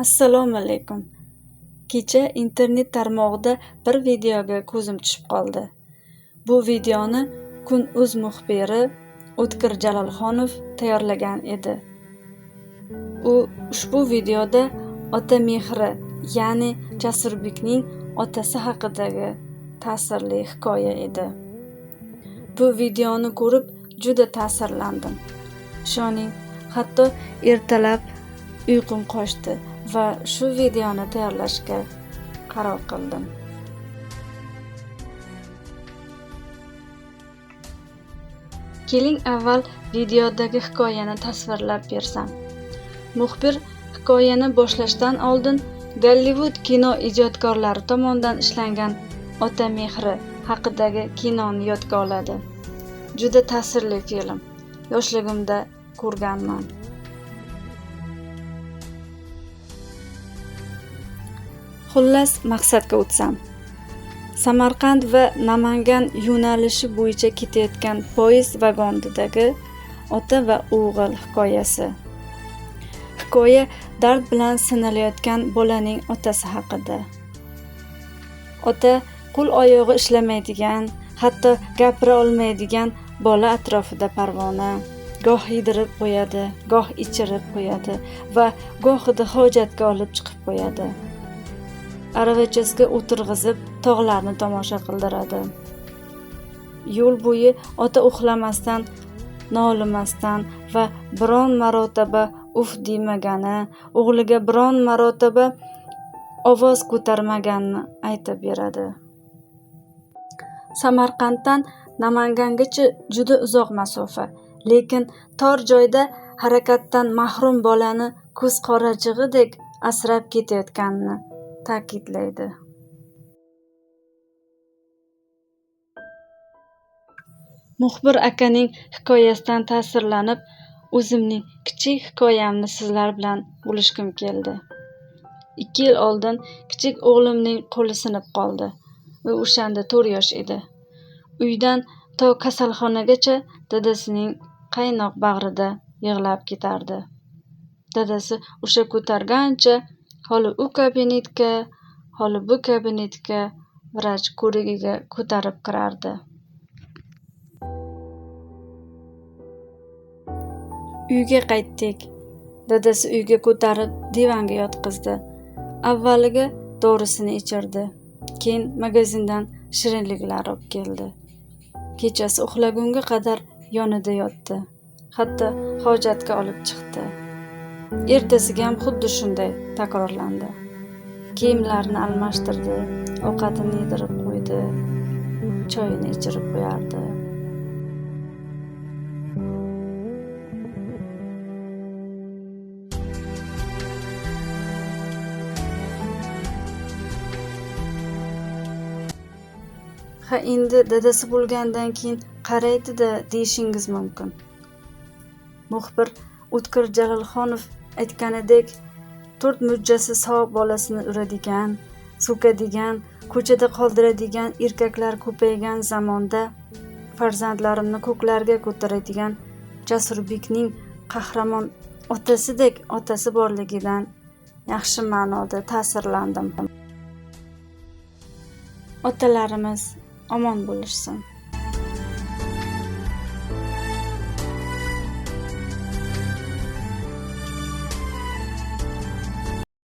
Assalomu alaykum. Kecha internet tarmog'ida bir videoga ko'zim tushib qoldi. Bu videoni Kun.uz muxbiri O'tkir Jalolxonov tayyorlagan edi. U ushbu videoda ota mehri, ya'ni Jasurbekning otasi haqidagi ta'sirli hikoya edi. Bu videoni ko'rib juda ta'sirlandim. Ishoning, hatto ertalab uyqum qochdi va shu videoni tayyorlashga qaror qildim. Keling avval videodagi hikoyani tasvirlab bersam. Muxbir hikoyani boshlashdan oldin Gollivud kino ijodkorlari tomonidan ishlangan Ota mehri haqidagi kinoni yodga oladi. Juda ta'sirli film. Yoshligimda ko'rganman. Xullas, maqsadga o'tsam. Samarqand va Namangan yo'nalishi bo'yicha ketayotgan poyezd vagonidagi ota va o'g'il hikoyasi. Hikoya dard bilan sinalayotgan bolaning otasi haqida. Ota qo'l oyog'i ishlamaydigan, hatto gapira olmaydigan bola atrofida parvona. Goh yedirib qo'yadi, goh ichirib qo'yadi va gohida hojatga olib chiqib qo'yadi. Aravachasiga o'tirg'izib tog'larni tomosha qildiradi. Yo'l bo'yi ota uxlamasdan, nolimasdan va biron marotaba uf demagani, o'g'liga biron marotaba ovoz ko'tarmaganini aytib beradi. Samarqanddan Namangangacha juda uzoq masofa, lekin tor joyda harakatdan mahrum bolani ko'z qorachig'idek asrab ketayotganini ta'kidlaydi. Muxbir akaning hikoyasidan ta'sirlanib, o'zimning kichik hikoyamni sizlar bilan bo'lishkim keldi. 2 yil oldin kichik o'g'limning qo'li sinib qoldi. U o'shanda 4 yosh edi. Uydan to kasalxonagacha dadasining qaynoq bag'rida yig'lab ketardi. Dadasi o'sha ko'targancha holi u kabinetga, holi bu kabinetga, vrach ko'rigiga ko'tarib kirardi. Uyga qaytdik. Dadasi uyga ko'tarib divanga yotqizdi. Avvaliga dorisini ichirdi. Keyin magazindan shirinliklar olib keldi. Kechasi uxlagunga qadar yonida yotdi. Hatto hojatga olib chiqdi. Ertasiga ham xuddi shunday takrorlandi. Kiyimlarini almashtirdi, ovqatini yedirib qo'ydi, choyini ichirib qo'yardi. Ha, endi dadasi bo'lgandan keyin qaraydi-da deyishingiz mumkin. Muxbir O'tkir Jalolxonov aytganidek, 4 mujjasi sog' bolasini uradigan, so'kadigan, ko'chada qoldiradigan erkaklar ko'paygan zamonda farzandlarimni ko'klarga ko'taradigan Jasurbekning qahramon otasidek otasi borligidan yaxshi ma'noda ta'sirlandim. Otalarimiz omon bo'lishsin.